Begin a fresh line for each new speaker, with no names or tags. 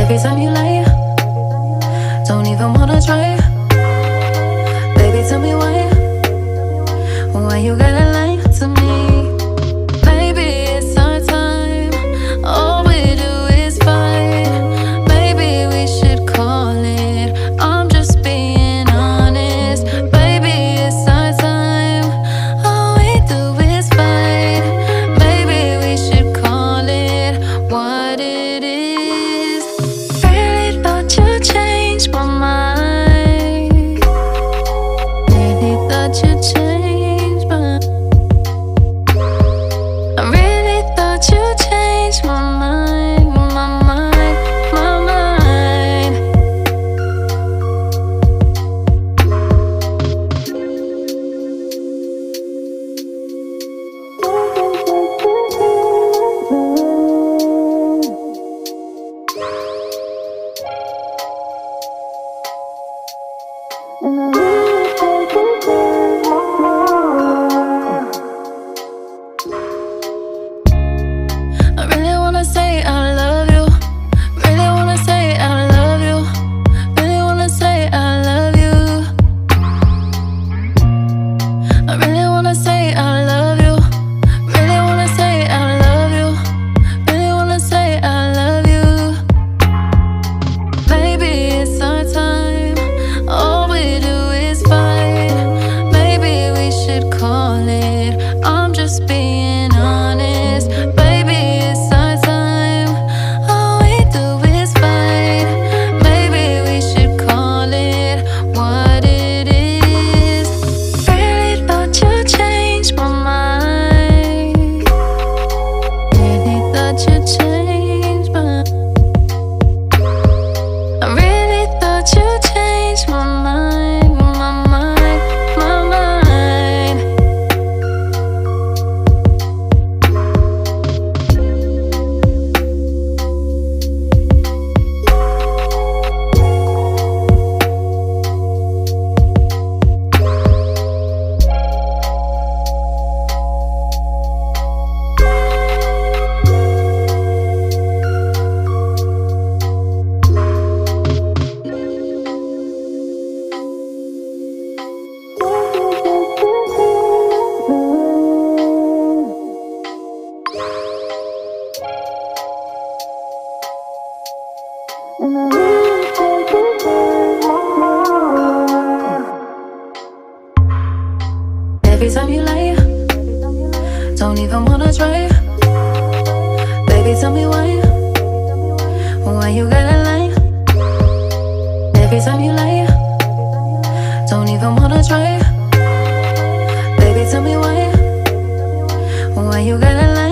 Every time you lie, don't even wanna try. Baby, tell me why. Why you gotta lie to me? Baby, it's our time. All we do is fight. Maybe we should call it. I'm just being honest. Baby, it's our time. All we do is fight. Maybe we should call it what it is. Really thought you'd change my mind. Really thought you'd change my. I really thought you'd change my mind, my mind, my mind. I really wanna say I love you. Really wanna say I love you. Really wanna say I love you. I really wanna say I love you. Really wanna say I love you. Really wanna say I love you. Maybe it's our time. All we do is fight. Maybe we should call it. I'm just being honest. Baby, it's our time. All we do is fight. Maybe we should call it what it is. Really thought you'd change my mind. Really thought you'd change my. I really thought you'd change my mind, my mind, my mind. Every time you lie, don't even wanna try. Baby, tell me why. Why you gotta lie? Every time you lie, don't even wanna try. Baby, tell me why. Why you gotta lie?